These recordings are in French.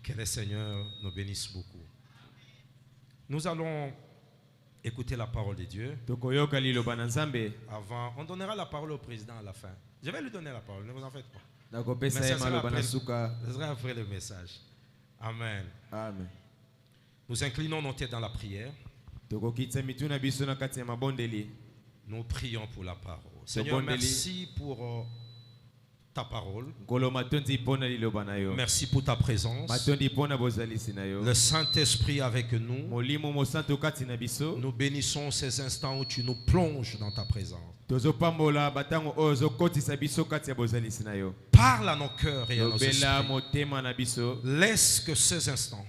Que le Seigneur nous bénisse beaucoup. Nous allons écouter la parole de Dieu. Avant, on donnera la parole au président à la fin. Je vais lui donner la parole, ne vous en faites pas. Mais ce sera après le message. Amen. Amen. Nous inclinons nos têtes dans la prière. Nous prions pour la parole. Seigneur, merci pour ta parole. Merci pour ta présence. Le Saint-Esprit avec nous. Nous bénissons ces instants où tu nous plonges dans ta présence. Parle à nos cœurs et à nos esprits. Laisse que ces instants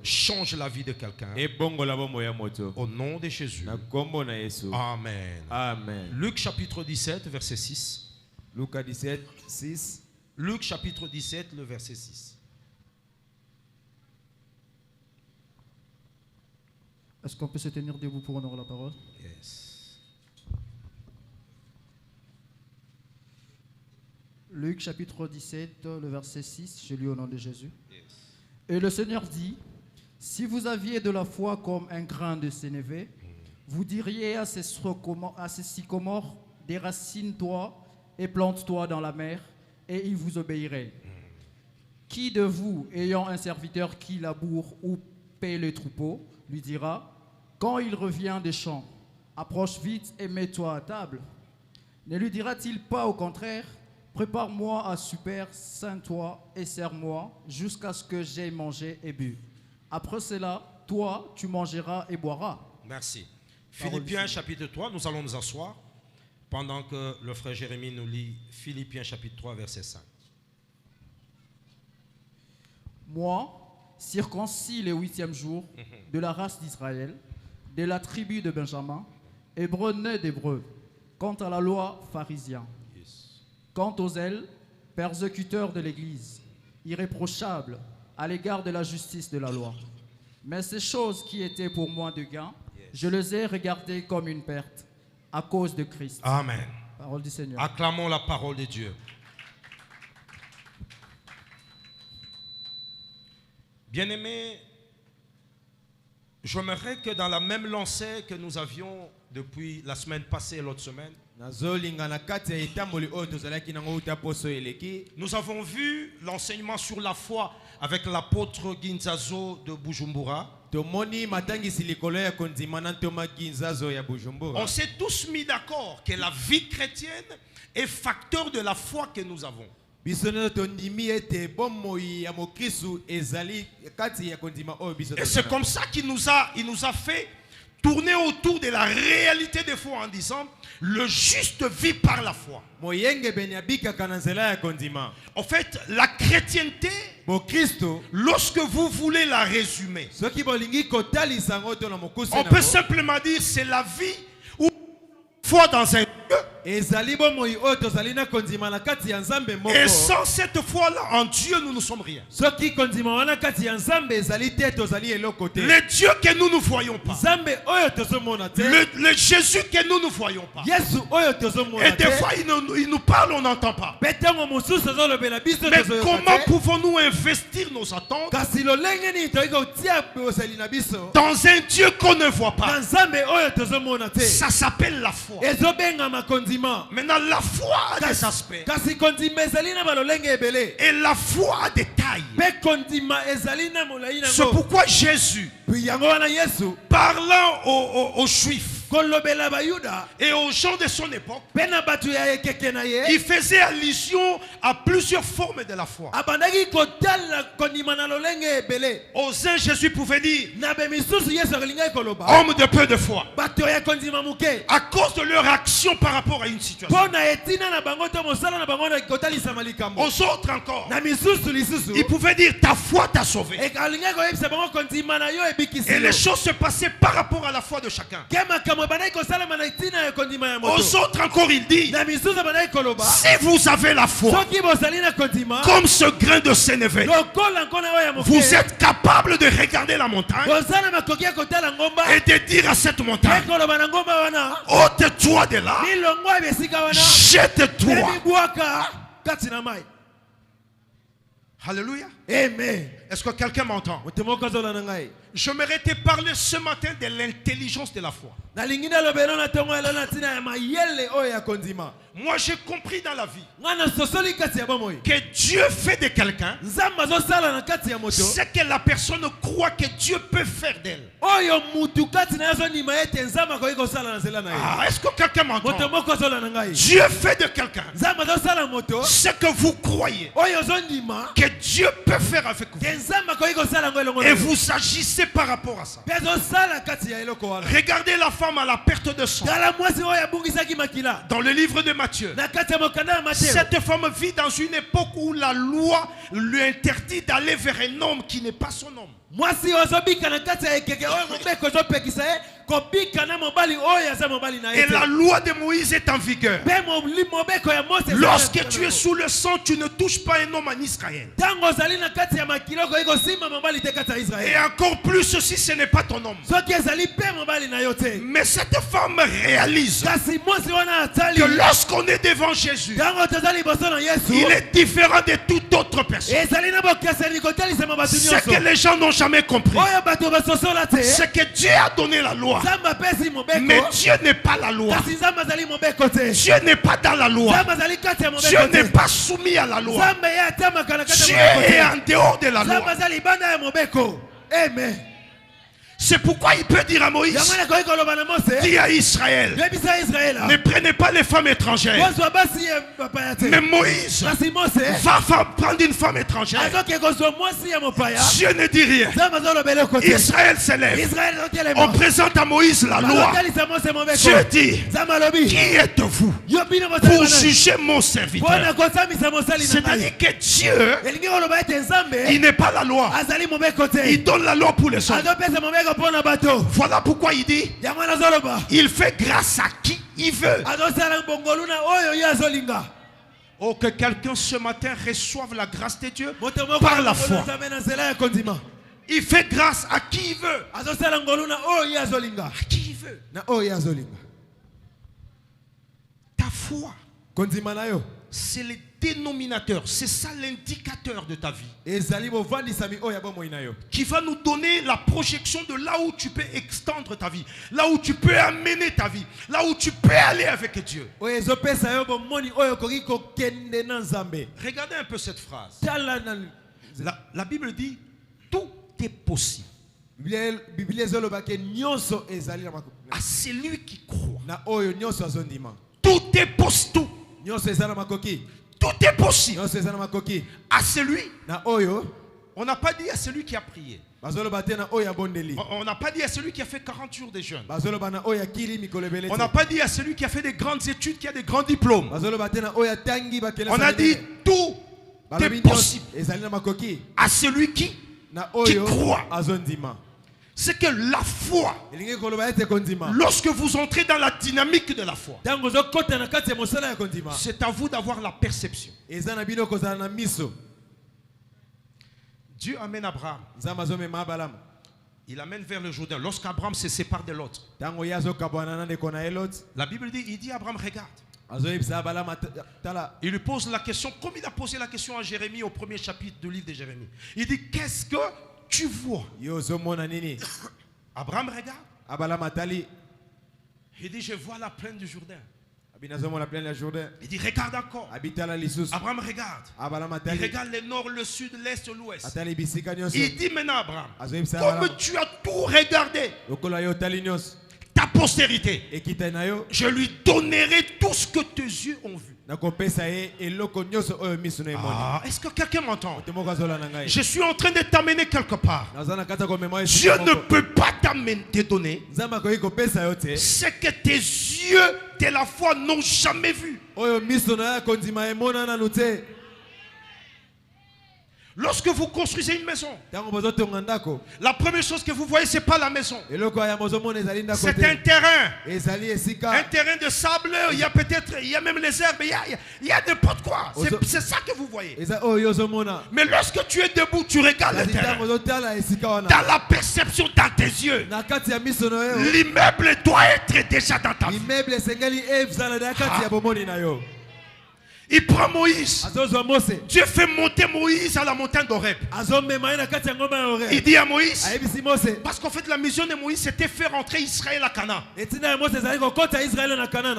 changent la vie de quelqu'un. Au nom de Jésus. Amen. Amen. Luc chapitre 17, verset 6. Luc 17, 6. Luc chapitre 17, le verset 6. Est-ce qu'on peut se tenir debout pour honorer la parole? Yes. Luc chapitre 17, le verset 6, je lis au nom de Jésus. Yes. Et le Seigneur dit, si vous aviez de la foi comme un grain de sénévé, vous diriez à ces sycomores, déracine-toi et plante-toi dans la mer, et il vous obéirait. Qui de vous, ayant un serviteur qui laboure ou paie le troupeau, lui dira, quand il revient des champs, approche vite et mets-toi à table? Ne lui dira-t-il pas au contraire, prépare-moi à souper, ceins-toi et sers-moi jusqu'à ce que j'aie mangé et bu. Après cela, toi, tu mangeras et boiras. Merci. Philippiens chapitre 3, nous allons nous asseoir pendant que le frère Jérémie nous lit Philippiens chapitre 3, verset 5. Moi, circoncis le 8e jour, de la race d'Israël, de la tribu de Benjamin, hébreu né d'hébreu, quant à la loi, pharisien, quant aux ailes, persécuteur de l'Église, irréprochable à l'égard de la justice de la loi. Mais ces choses qui étaient pour moi de gain, je les ai regardées comme une perte à cause de Christ. Amen. Parole du Seigneur. Acclamons la parole de Dieu. Bien-aimés, j'aimerais que dans la même lancée que nous avions depuis la semaine passée et l'autre semaine, nous avons vu l'enseignement sur la foi avec l'apôtre Ginzazo de Bujumbura. On s'est tous mis d'accord que la vie chrétienne est facteur de la foi que nous avons. Et c'est comme ça qu'il nous a fait tourner autour de la réalité des foi en disant le juste vit par la foi. En fait, la chrétienté, lorsque vous voulez la résumer, on peut simplement dire c'est la vie où foi dans un Dieu. Et sans cette foi-là en Dieu, nous ne sommes rien. Le Dieu que nous ne voyons pas. Le Jésus que nous ne voyons pas. Et des fois, il nous parle, on n'entend pas. Mais comment pouvons-nous investir nos attentes dans un Dieu qu'on ne voit pas? Ça s'appelle la foi. Maintenant, la foi a des aspects. Et la foi a des tailles. C'est pourquoi Jésus, parlant aux Juifs et aux gens de son époque, il faisait allusion à plusieurs formes de la foi. Aux uns, Jésus pouvait dire homme de peu de foi, à cause de leur action par rapport à une situation. Aux autres encore, il pouvait dire ta foi t'a sauvé. Et les choses se passaient par rapport à la foi de chacun. Aux autres encore il dit si vous avez la foi comme ce grain de sénévé, vous êtes capable de regarder la montagne et de dire à cette montagne ôte-toi de là, jette-toi. Alléluia. Amen. Est-ce que quelqu'un m'entend? Je m'aurais te parler ce matin de l'intelligence de la foi. Moi, j'ai compris dans la vie que Dieu fait de quelqu'un ce que la personne croit que Dieu peut faire d'elle. Ah, est-ce que quelqu'un m'entend? Dieu fait de quelqu'un ce que vous croyez que Dieu peut faire avec vous. Et vous agissez par rapport à ça. Regardez la femme à la perte de sang. Dans le livre de Matthieu, cette femme vit dans une époque où la loi lui interdit d'aller vers un homme qui n'est pas son homme. Et la loi de Moïse est en vigueur. Lorsque tu es sous le sang, tu ne touches pas un homme en Israël. Et encore plus si ce n'est pas ton homme. Mais cette femme réalise que lorsqu'on est devant Jésus, il est différent de toute autre personne. Ce que les gens n'ont jamais compris, c'est que Dieu a donné la loi. Mais Dieu n'est pas la loi. Dieu n'est pas dans la loi. Dieu n'est pas soumis à la loi. Dieu est en dehors de la loi. Amen. C'est pourquoi il peut dire à Moïse, dis à Israël, ne prenez pas les femmes étrangères. Mais Moïse va prendre une femme étrangère. Dieu ne dit rien. Israël s'élève. On présente à Moïse la loi. Dieu dit, qui êtes-vous pour juger mon serviteur? C'est-à-dire que Dieu, il n'est pas la loi. Il donne la loi pour les hommes. Voilà pourquoi il dit, il fait grâce à qui il veut. Oh, que quelqu'un ce matin reçoive la grâce de Dieu par la foi. Il fait grâce à qui il veut. À qui il veut. Ta foi, c'est le dénominateur, c'est ça l'indicateur de ta vie, qui va nous donner la projection de là où tu peux extendre ta vie, là où tu peux amener ta vie, là où tu peux aller avec Dieu. Regardez un peu cette phrase. La Bible dit, tout est possible à celui qui croit. Tout est possible. Tout est possible à celui. On n'a pas dit à celui qui a prié. On n'a pas dit à celui qui a fait 40 jours de jeûne. On n'a pas dit à celui qui a fait des grandes études, qui a des grands diplômes. On a dit tout est possible à celui qui croit. C'est que la foi, lorsque vous entrez dans la dynamique de la foi, c'est à vous d'avoir la perception. Dieu amène Abraham. Il amène vers le Jourdain. Lorsqu'Abraham se sépare de l'autre, la Bible dit, il dit à Abraham, regarde. Il lui pose la question, comme il a posé la question à Jérémie au premier chapitre du livre de Jérémie. Il dit, qu'est-ce que tu vois? Abraham regarde. Il dit, je vois la plaine du Jourdain. Il dit, regarde encore. Abraham regarde. Il regarde le nord, le sud, l'est, l'ouest. Il dit maintenant, Abraham, comme tu as tout regardé, ta postérité, je lui donnerai tout ce que tes yeux ont vu. Ah, est-ce que quelqu'un m'entend? Je suis en train de t'amener quelque part. Dieu ne peut pas te donner ce que tes yeux de la foi n'ont jamais vu. Lorsque vous construisez une maison, la première chose que vous voyez, ce n'est pas la maison. C'est un terrain. Un terrain de sable, il y a même les herbes, il y a n'importe quoi. C'est ça que vous voyez. Mais lorsque tu es debout, tu regardes le terrain. Dans la perception, dans tes yeux, l'immeuble doit être déjà dans ta vie. Il prend Moïse. Dieu fait monter Moïse à la montagne d'Horeb. Il dit à Moïse, parce qu'en fait la mission de Moïse c'était faire rentrer Israël à Canaan.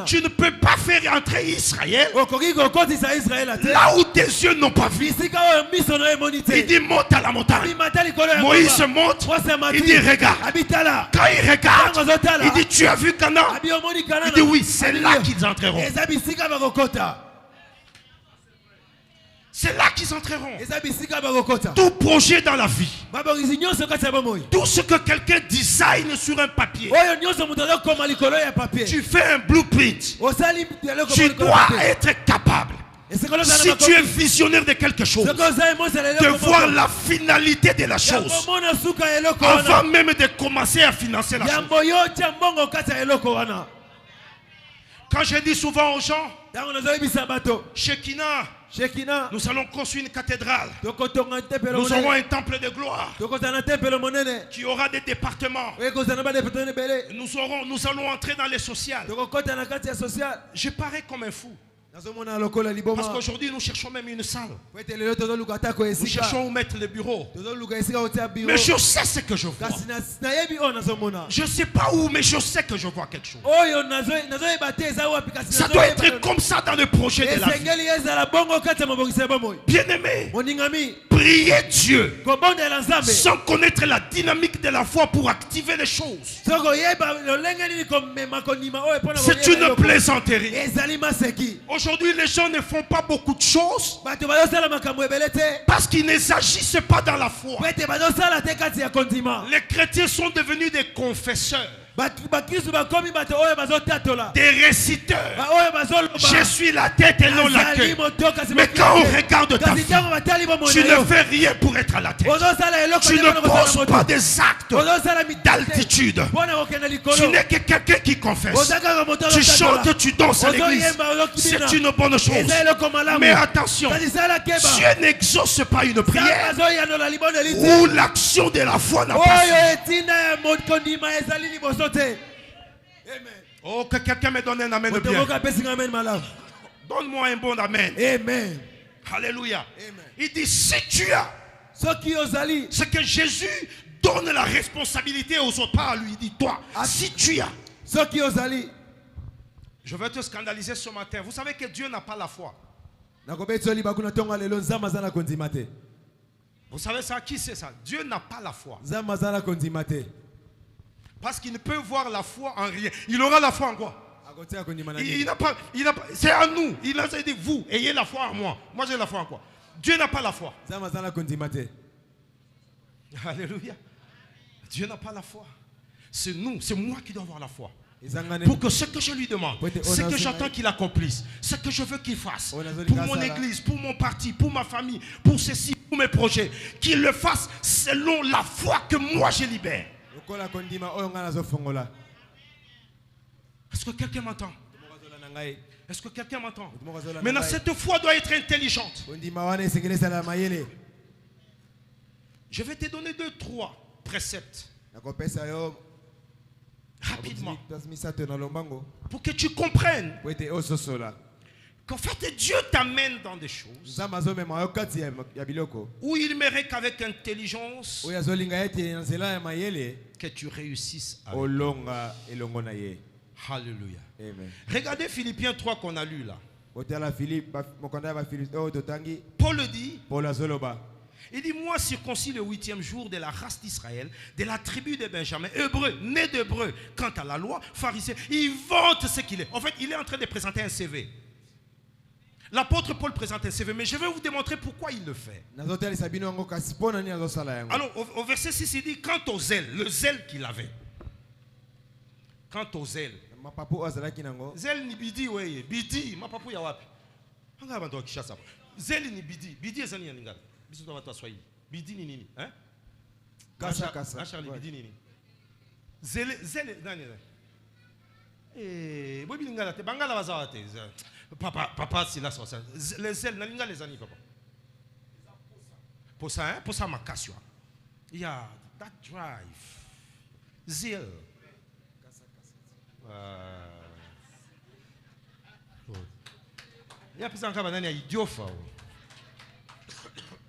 Tu ne peux pas faire rentrer Israël là où tes yeux n'ont pas vu. Il dit monte à la montagne. Moïse monte. Il dit regarde. Quand il regarde, il dit tu as vu Canaan? Il dit oui, c'est là qu'ils entreront. C'est là qu'ils entreront. Tout projet dans la vie, tout ce que quelqu'un design sur un papier, tu fais un blueprint. Tu dois être capable, si tu es visionnaire de quelque chose, de voir la finalité de la chose avant même de commencer à financer la chose. Quand je dis souvent aux gens, Shekinah, nous allons construire une cathédrale. Nous aurons un temple de gloire qui aura des départements. Nous allons entrer dans les sociales. Je parais comme un fou. Parce qu'aujourd'hui nous cherchons même une salle. Nous cherchons où mettre le bureau. Mais je sais ce que je vois. Je ne sais pas où, mais je sais que je vois quelque chose. Ça doit être comme ça dans le projet de la vie. Bien-aimé, priez Dieu sans connaître la dynamique de la foi pour activer les choses. C'est une plaisanterie. Aujourd'hui, les gens ne font pas beaucoup de choses parce qu'ils ne s'agissent pas dans la foi. Les chrétiens sont devenus des confesseurs, des réciteurs. Je suis la tête et non la queue. Mais quand on regarde ta vie, tu ne fais rien pour être à la tête. Tu ne poses pas des actes d'altitude. Tu n'es que quelqu'un qui confesse. Tu chantes, tu danses à l'église. C'est une bonne chose. Mais attention, Dieu n'exauce pas une prière où l'action de la foi n'a pas suivi. Oh, que quelqu'un me donne un amen de bien. Donne-moi un bon amen. Amen. Alléluia. Amen. Il dit si tu as, c'est que Jésus donne la responsabilité aux autres, pas à lui. Il dit toi, si tu as. Je vais te scandaliser ce matin. Vous savez que Dieu n'a pas la foi. Vous savez ça? Qui c'est ça? Dieu n'a pas la foi. Parce qu'il ne peut voir la foi en rien. Il aura la foi en quoi? Il n'a pas, c'est à nous. Il a dit vous, ayez la foi en moi. Moi j'ai la foi en quoi? Dieu n'a pas la foi. Alléluia. Dieu n'a pas la foi. C'est nous, c'est moi qui dois avoir la foi. Pour que ce que je lui demande, ce que j'attends qu'il accomplisse, ce que je veux qu'il fasse, pour mon église, pour mon parti, pour ma famille, pour ceci, pour mes projets, qu'il le fasse selon la foi que moi je libère. Est-ce que quelqu'un m'entend? Est-ce que quelqu'un m'entend? Maintenant, cette foi doit être intelligente. Je vais te donner 2-3 préceptes. Rapidement. Pour que tu comprennes qu'en fait Dieu t'amène dans des choses où il mérite qu'avec intelligence que tu réussisses avec. Alléluia. Amen. Regardez Philippiens 3 qu'on a lu là. Paul le dit. Il dit, moi circoncis le 8e jour de la race d'Israël, de la tribu de Benjamin, hébreu, né d'hébreu, quant à la loi, pharisien, il vante ce qu'il est. En fait, il est en train de présenter un CV. L'apôtre Paul présente un CV, mais je vais vous démontrer pourquoi il le fait. Alors, au verset 6, il dit, quant au zèle, le zèle qu'il avait. Quant au zèle. Zèle ni bidi, oui, bidi, ma papu ya wapi. Zèle ni bidi, bidi est zani yaninga. Bidi ni nini, hein? Kasa. Bidi nini. Zèle nani. Eh, bobi lingala te bangala bazawate. Papa c'est là ça. Les zèle nalinga les ani papa. Pour ça, hein, pour ça ma cassure. Yeah, that drive. Zeal.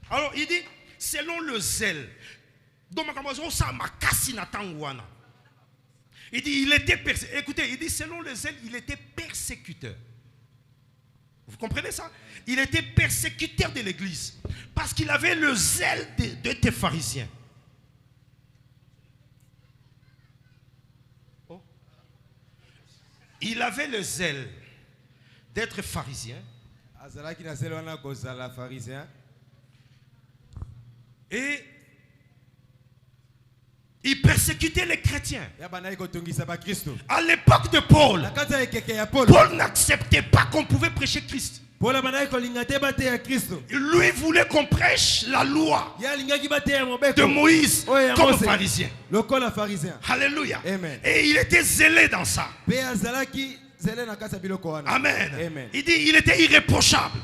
Alors il dit, selon le zèle. Il dit, il était persécuteur. Écoutez, il dit, selon le zèle, il était persécuteur. Vous comprenez ça? Il était persécuteur de l'église. Parce qu'il avait le zèle des pharisiens. Oh. Il avait le zèle d'être pharisien. Et il persécutait les chrétiens. À l'époque de Paul, Paul n'acceptait pas qu'on pouvait prêcher Christ. Lui voulait qu'on prêche la loi de Moïse comme pharisien. Alléluia. Et il était zélé dans ça. Amen. Il dit il était irréprochable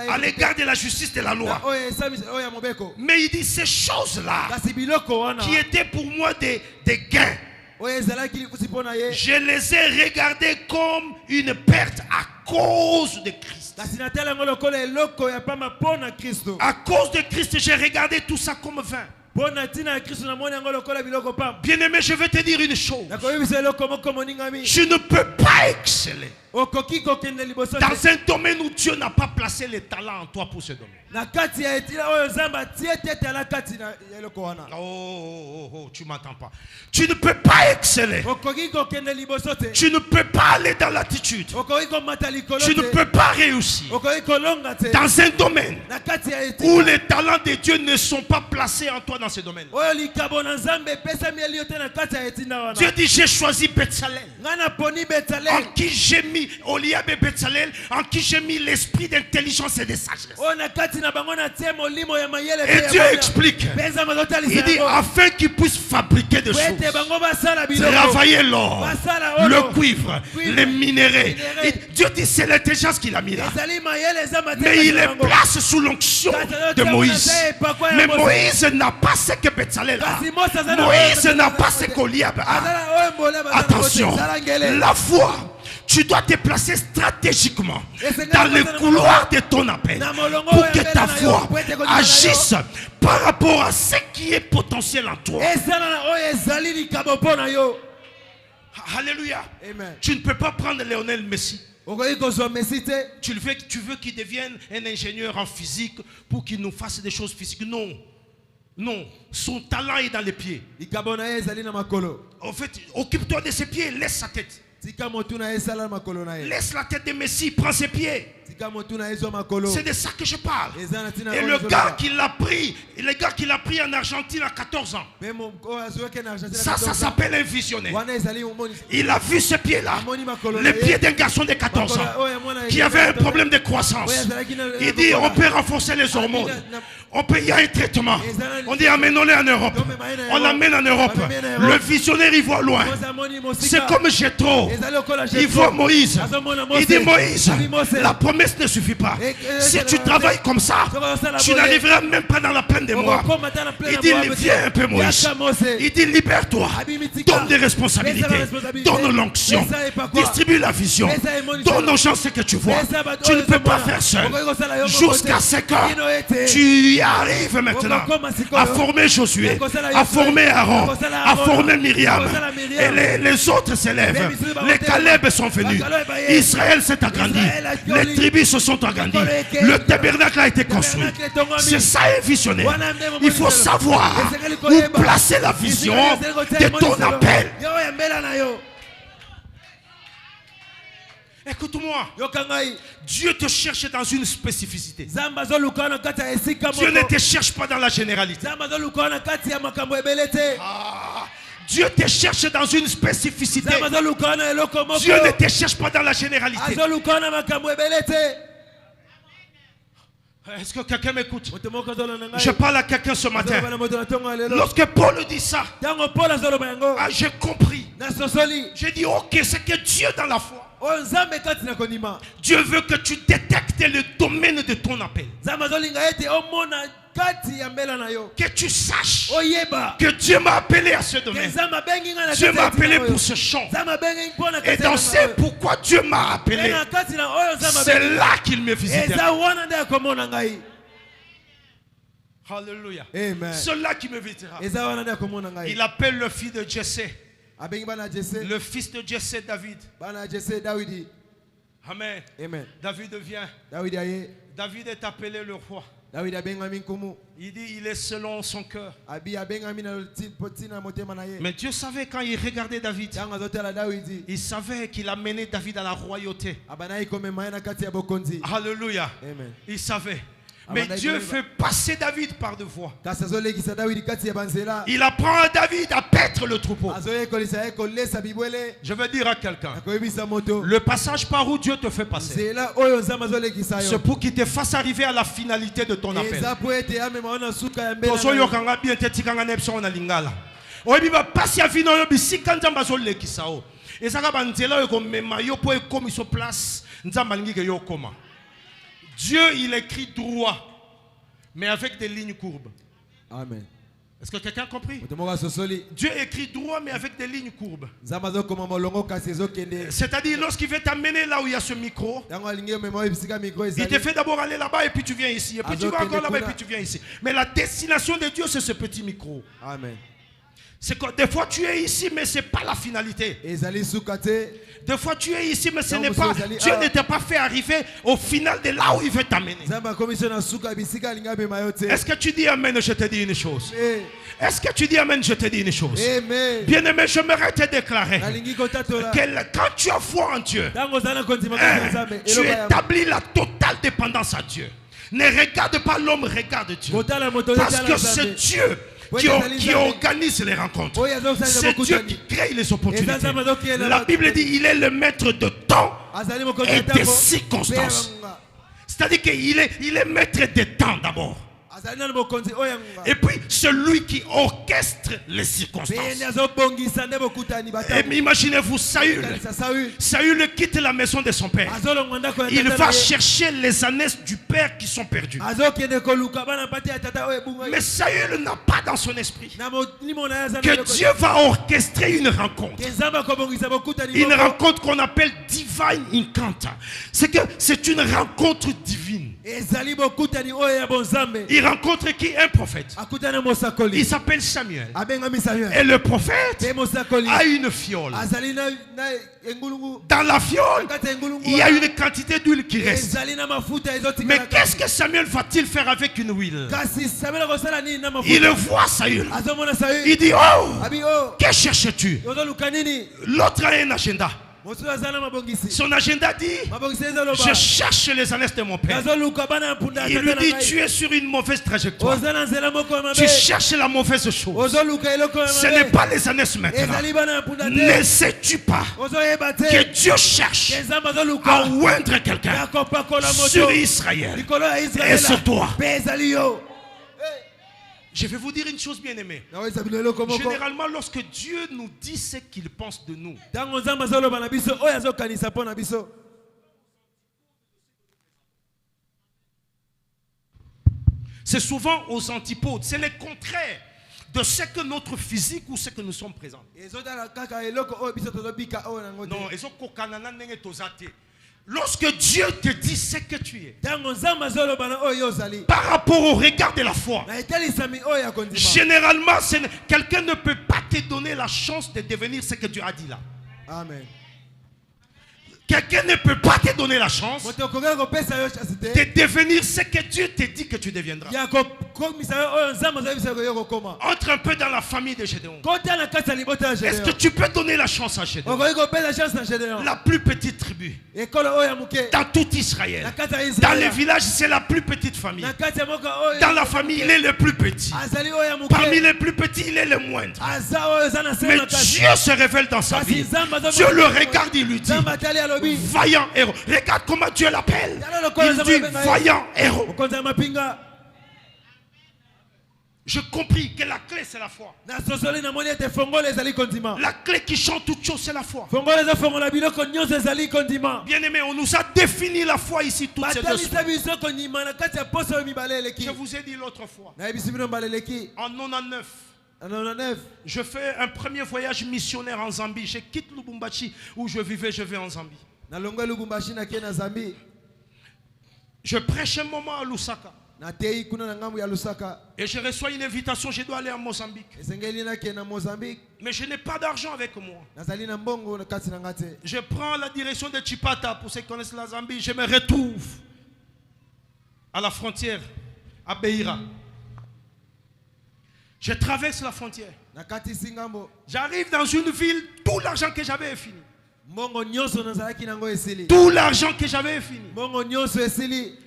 à l'égard de la justice de la loi. Mais il dit ces choses-là qui étaient pour moi des gains, je les ai regardées comme une perte à cause de Christ. À cause de Christ, j'ai regardé tout ça comme vain. Bien-aimé, je vais te dire une chose. Je ne peux pas exceller dans un domaine où Dieu n'a pas placé les talents en toi pour ce domaine. Oh, tu m'entends pas. Tu ne peux pas exceller. Tu ne peux pas aller dans l'attitude. Tu ne peux pas réussir dans un domaine où les talents de Dieu ne sont pas placés en toi dans ce domaine. Dieu dit j'ai choisi Betsalel, en qui j'ai mis Oliab et Betsalel, en qui j'ai mis l'esprit d'intelligence et de sagesse. Et Dieu explique, il dit afin qu'ils puissent fabriquer des choses, travailler l'or, le cuivre, les minéraux. Dieu dit c'est l'intelligence qu'il a mis là, mais il les place sous l'onction de Moïse. Mais Moïse n'a pas ce que Betsalel a. Moïse n'a pas ce qu'Oliab a. Attention, la foi, tu dois te placer stratégiquement dans le couloir de ton appel pour que ta foi agisse par rapport à ce qui est potentiel en toi. Alléluia. Amen. Tu ne peux pas prendre Lionel Messi. Tu veux qu'il devienne un ingénieur en physique pour qu'il nous fasse des choses physiques. Non. Non, son talent est dans les pieds. En fait, occupe-toi de ses pieds, laisse sa tête. Laisse la tête de Messie, prends ses pieds. C'est de ça que je parle. Et le gars qui l'a pris, en Argentine à 14 ans, ça s'appelle un visionnaire. Il a vu ce pied-là, les pieds d'un garçon de 14 ans qui avait un problème de croissance. Il dit on peut renforcer les hormones. Il y a un traitement. On dit amenons-les en Europe. On l'amène en Europe. Le visionnaire il voit loin. C'est comme Jéthro. Il voit Moïse. Il dit Moïse, la promesse ne suffit pas. Si tu travailles comme ça, tu n'arriveras même pas dans la plaine des mois. Il dit viens un peu Moïse. Il dit libère-toi. Donne des responsabilités. Donne l'onction. Distribue la vision. Donne aux gens ce que tu vois. Tu ne peux pas faire seul. Jusqu'à ce que tu y arrives maintenant à former Josué, à former Aaron, à former Myriam. Et les autres s'élèvent. Les Caleb sont venus. Israël s'est agrandi. Les tribus se sont agrandies. Le tabernacle a été construit. C'est ça un visionnaire. Il faut savoir où placer la vision de ton appel. Écoute-moi, Dieu te cherche dans une spécificité. Dieu ne te cherche pas dans la généralité. Dieu te cherche dans une spécificité. Dieu ne te cherche pas dans la généralité. Est-ce que quelqu'un m'écoute? Je parle à quelqu'un ce matin. Lorsque Paul dit ça, j'ai compris. J'ai dit ok, c'est que Dieu dans la foi, Dieu veut que tu détectes le domaine de ton appel. Que tu saches que Dieu m'a appelé à ce domaine. Dieu m'a appelé pour ce champ. Et dans ce pourquoi Dieu m'a appelé, c'est là qu'il me visitera. Alléluia. C'est là qu'il me visitera. Il appelle le fils de Jesse. Le fils de Jesse, David. Amen. David vient. David est appelé le roi. Il dit il est selon son cœur. Mais Dieu savait quand il regardait David, il savait qu'il a mené David à la royauté. Alléluia. Il savait. Mais Dieu fait passer David par deux voies. Il apprend à David à paître le troupeau. Je veux dire à quelqu'un, le passage par où Dieu te fait passer, c'est pour qu'il te fasse arriver à la finalité de ton appel. Dieu, il écrit droit, mais avec des lignes courbes. Amen. Est-ce que quelqu'un a compris? Dieu écrit droit, mais avec des lignes courbes. C'est-à-dire, lorsqu'il veut t'amener là où il y a ce micro, il te fait d'abord aller là-bas et puis tu viens ici. Et puis tu vas encore là-bas et puis tu viens ici. Mais la destination de Dieu, c'est ce petit micro. Amen. C'est que des fois tu es ici, mais ce n'est pas la finalité. Des fois tu es ici, mais ce n'est pas. Dieu ne t'a pas fait arriver au final de là où il veut t'amener. Est-ce que tu dis Amen? Je te dis une chose. Est-ce que tu dis Amen? Je te dis une chose. Bien-aimé, j'aimerais te déclarer que quand tu as foi en Dieu, tu établis la totale dépendance à Dieu. Ne regarde pas l'homme, regarde Dieu. Parce que c'est Dieu qui organise les rencontres. C'est Dieu qui crée les opportunités. La Bible dit il est le maître de temps et des circonstances. C'est-à-dire qu'il est maître des temps d'abord. Et puis celui qui orchestre les circonstances. Et imaginez-vous Saül. Saül quitte la maison de son père. Il va chercher les ânesses du père qui sont perdus. Mais Saül n'a pas dans son esprit que Dieu va orchestrer une rencontre. Une rencontre qu'on appelle divine encounter. C'est une rencontre divine. Il rencontre qui? Un prophète. Il s'appelle Samuel. Et le prophète a une fiole. Dans la fiole, il y a une quantité d'huile qui reste. Mais qu'est-ce que Samuel va-t-il faire avec une huile? Il voit Saül. Il dit, oh, que cherches-tu? L'autre a un agenda. Son agenda dit, je cherche les ânesses de mon père. Il lui dit, tu es sur une mauvaise trajectoire. Tu cherches la mauvaise chose. Ce n'est pas les ânesses maintenant. Ne sais-tu pas que Dieu cherche à oindre quelqu'un sur Israël et sur toi? Je vais vous dire une chose, bien aimée. Généralement, lorsque Dieu nous dit ce qu'il pense de nous, c'est souvent aux antipodes. C'est le contraire de ce que notre physique ou ce que nous sommes présents. Non, lorsque Dieu te dit ce que tu es, par rapport au regard de la foi, généralement, quelqu'un ne peut pas te donner la chance de devenir ce que Dieu a dit là. Amen. Quelqu'un ne peut pas te donner la chance de devenir ce que Dieu te dit que tu deviendras. Entre un peu dans la famille de Gédéon. Est-ce que tu peux donner la chance à Gédéon? La plus petite tribu dans tout Israël. Dans les villages, c'est la plus petite famille. Dans la famille, il est le plus petit. Parmi les plus petits, il est le moindre. Mais Dieu se révèle dans sa vie. Dieu le regarde, il lui dit, vaillant héros. Regarde comment Dieu l'appelle. Il dit vaillant héros. J'ai compris que la clé c'est la foi. La clé qui chante toute chose c'est la foi. Bien aimé, on nous a défini la foi ici toutes ces 2 semaines. Je vous ai dit l'autre fois. En 99. Je fais un premier voyage missionnaire en Zambie. Je quitte Lubumbashi où je vivais, je vais en Zambie. Je prêche un moment à Lusaka. Et je reçois une invitation, je dois aller en Mozambique. Mais je n'ai pas d'argent avec moi. Je prends la direction de Chipata, pour ceux qui connaissent la Zambie. Je me retrouve à la frontière, à Beira. Je traverse la frontière. J'arrive dans une ville, tout l'argent que j'avais est fini. Tout l'argent que j'avais est fini.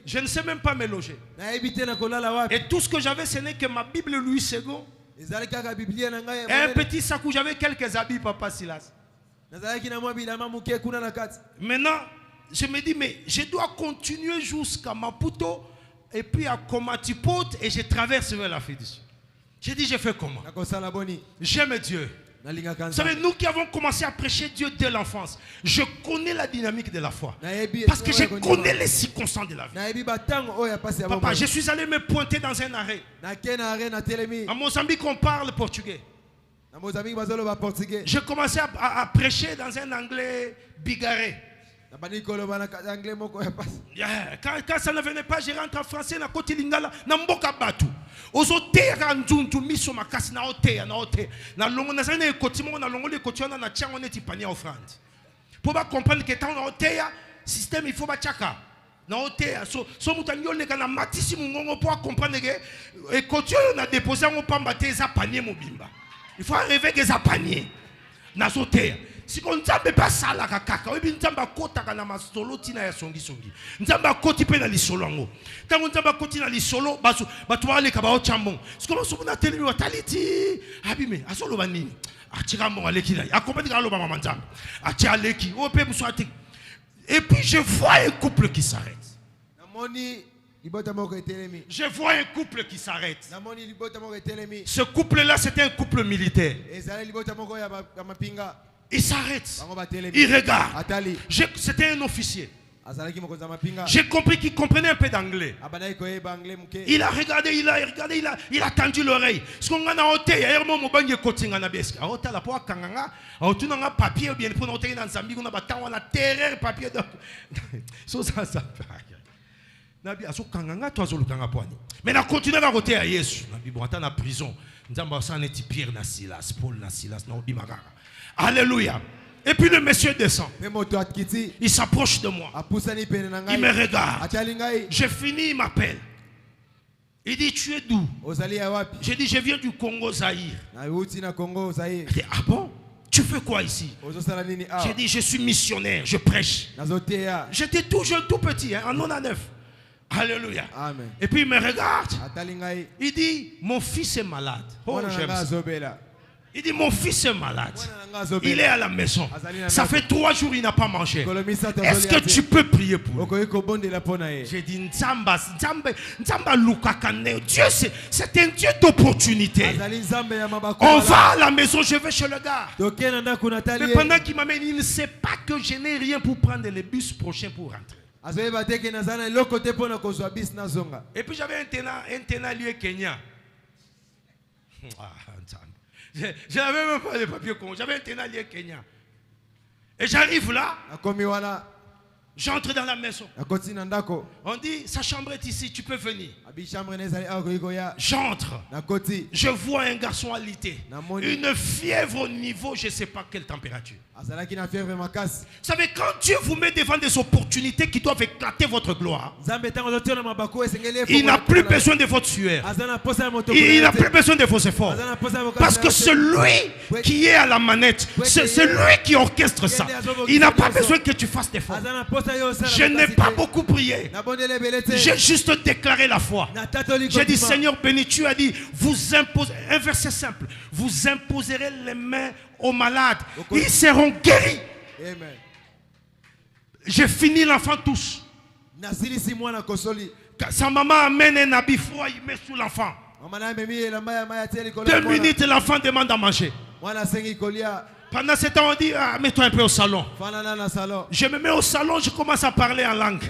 Je ne sais même pas me loger. Et tout ce que j'avais, ce n'est que ma Bible Louis II. Et un petit sac où j'avais quelques habits, Papa Silas. Maintenant, je me dis, mais je dois continuer jusqu'à Maputo et puis à Komatipote et je traverse vers l'Afrique du Sud. J'ai dit, je fais comment? J'aime Dieu. Vous savez, nous qui avons commencé à prêcher Dieu dès l'enfance, je connais la dynamique de la foi. Parce que je connais les circonstances de la vie. Papa, je suis allé me pointer dans un arrêt. En Mozambique, on parle portugais. J'ai commencé à prêcher dans un anglais bigarré. Quand ça ne venait pas, je rentre en français na koti lingala na mboka batu. Ozotera nzunzu miso makasi na oteya na oteya. Na longo na zane koti mo na longo le koti na tiango neti pania offrande. Pour ba comprendre que tant na oteya système il faut ba chaka. Na oteya so mutanyo le kana matisi mungongo pour comprendre que e koti na déposer ngo pamba te za panier mobimba. Il faut arriver que za panier na oteya. Si on ne peut pas ça la kaka, on ne peut pas kota kana masolo tina ya songi songi. Nzamba koti pe na lisolo ngo. Quand on nzamba koti na lisolo, basu batwa le kaba o chambon. Si on se na télé wa taliti, abime asolo banini. Atira mo aleki na. Akompani ka lo ba mama nzamba. Atia aleki, o pe muswati. Et puis je vois un couple qui s'arrête. Je vois un couple qui s'arrête. Ce couple-là, c'était un couple militaire. Il s'arrête. Il regarde. C'était un officier. J'ai compris qu'il comprenait un peu d'anglais. Il a regardé, il a tendu l'oreille. Ce qu'on a noté, il y a un moment où il y a un coaching en abesque. Il y a un papier, ou bien pour noter dans Zambie, on a terreur papier. Mais on continue à voter à Jésus. On est en prison. On est Pierre na Silas, Paul na Silas, na Obimagara. Alléluia. Et puis le monsieur descend. Il s'approche de moi. Il me regarde. J'ai fini, il m'appelle. Il dit, tu es d'où? J'ai dit, je viens du Congo Zaïre. Il dit, ah bon? Tu fais quoi ici? J'ai dit, je suis missionnaire, je prêche. J'étais tout jeune, tout petit, en 99. Alléluia. Amen. Et puis il me regarde. Il dit, mon fils est malade. Oh, j'aime ça. Il dit, mon fils est malade. Il est à la maison. Ça fait 3 jours il n'a pas mangé. Est-ce que tu peux prier pour lui? J'ai dit, Nzamba Lukakane. Dieu, c'est un Dieu d'opportunité. On va à la maison, je vais chez le gars. Mais pendant qu'il m'amène, il ne sait pas que je n'ai rien pour prendre le bus prochain pour rentrer. Et puis j'avais un tenant lieu Kenya. Je n'avais même pas de papiers Congo. J'avais un tenant lieu Kenya. Et j'arrive là. J'entre dans la maison. On dit, sa chambre est ici, tu peux venir. J'entre. Je vois un garçon alité. Une fièvre au niveau, je ne sais pas quelle température. Vous savez, quand Dieu vous met devant des opportunités qui doivent éclater votre gloire, il n'a plus besoin de votre sueur. Il n'a plus besoin de vos efforts. Parce que celui qui est à la manette, c'est lui qui orchestre ça. Il n'a pas besoin que tu fasses d'efforts. Je n'ai pas beaucoup prié. J'ai juste déclaré la foi. J'ai dit, Seigneur béni, tu as dit, vous imposez, un verset simple, vous imposerez les mains aux malades, ils seront guéris. Amen. J'ai fini l'enfant tous. Sa maman amène un habit froid, il met sous l'enfant. 2 minutes, l'enfant demande à manger. Pendant ce temps, on dit, ah, mets-toi un peu au salon. Je me mets au salon, je commence à parler en langue.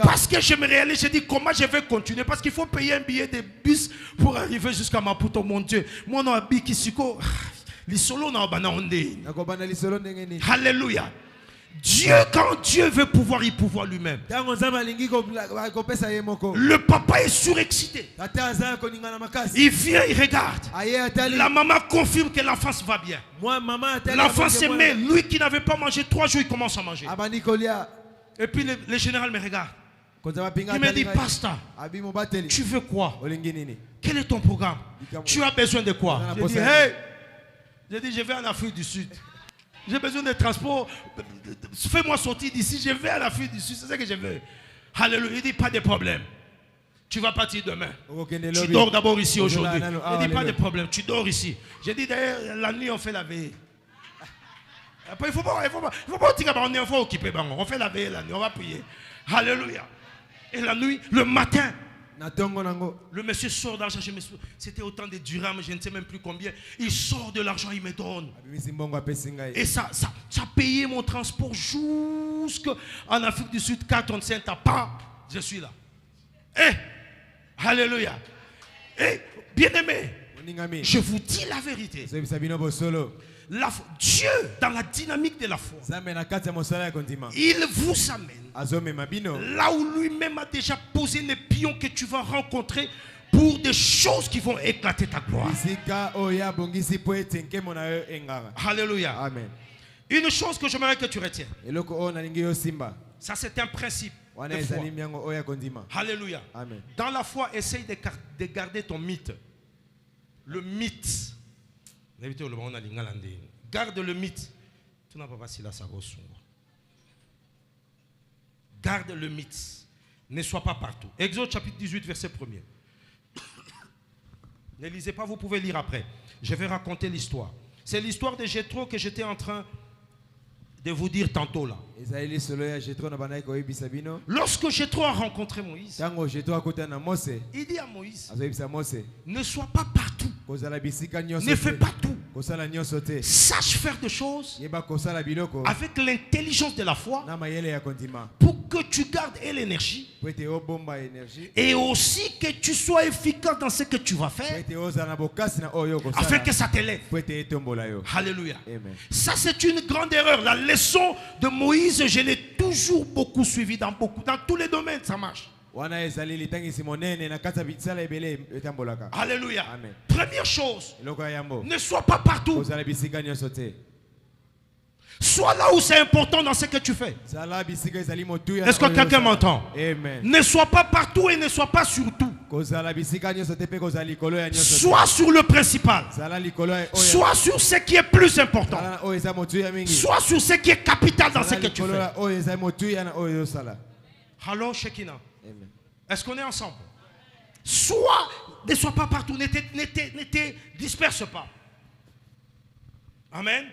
Parce que je me réalise, je dis, comment je vais continuer? Parce qu'il faut payer un billet de bus pour arriver jusqu'à Maputo, mon Dieu. Moi, on a Alléluia. Dieu, quand Dieu veut pouvoir, il pouvoir lui-même. Le papa est surexcité. Il vient, il regarde. La maman confirme que l'enfant va bien. L'enfant se met, lui qui n'avait pas mangé 3 jours, il commence à manger. Et puis le général me regarde. Il me dit, Pasteur, tu veux quoi? Quel est ton programme? Tu as besoin de quoi? Je dis, hey, je vais en Afrique du Sud. J'ai besoin de transport. Fais-moi sortir d'ici. Je vais à l'Afrique du Sud. C'est ça que je veux. Alléluia. Il dit, pas de problème. Tu vas partir demain. Tu dors d'abord ici aujourd'hui. Il dit, pas de problème. Tu dors ici. J'ai dit, d'ailleurs, la nuit, on fait la veille. Après, il faut pas dire, on est occupé. On fait la veille la nuit. On va prier. Alléluia. Et la nuit, le matin, le monsieur sort d'argent. C'était autant de dirhams, je ne sais même plus combien. Il sort de l'argent, il me donne. Et ça payait mon transport jusqu'en Afrique du Sud, 45 ans. Je suis là. Alléluia. Bien aimé, je vous dis la vérité. Dieu, dans la dynamique de la foi, il vous amène là où lui-même a déjà posé les pions que tu vas rencontrer pour des choses qui vont éclater ta gloire. Alléluia. Amen. Une chose que j'aimerais que tu retiennes. Ça, c'est un principe de foi. Alléluia. Amen. Dans la foi, essaye de garder ton mythe. Le mythe. Garde le mythe. Tu n'as pas facile à savoir. Garde le mythe. Ne sois pas partout. Exode chapitre 18, verset 1er. Ne lisez pas, vous pouvez lire après. Je vais raconter l'histoire. C'est l'histoire de Jéthro que j'étais en train de vous dire tantôt là. Lorsque Jéthro a rencontré Moïse, il dit à Moïse, ne sois pas partout. Ne fais pas tout. Sache faire des choses avec l'intelligence de la foi pour que tu gardes l'énergie et aussi que tu sois efficace dans ce que tu vas faire afin que ça t'élève. Alléluia. Ça, c'est une grande erreur. La leçon de Moïse, je l'ai toujours beaucoup suivi dans tous les domaines, ça marche. Alléluia. Amen. Première chose, ne sois pas partout. Sois là où c'est important dans ce que tu fais. Est-ce que quelqu'un m'entend? Ne sois pas partout et ne sois pas sur tout. Sois sur le principal. Sois sur ce qui est plus important. Sois sur ce qui est capital dans ce que tu fais. Alors, Shekinah, est-ce qu'on est ensemble? Ne sois pas partout, ne te disperse pas. Amen.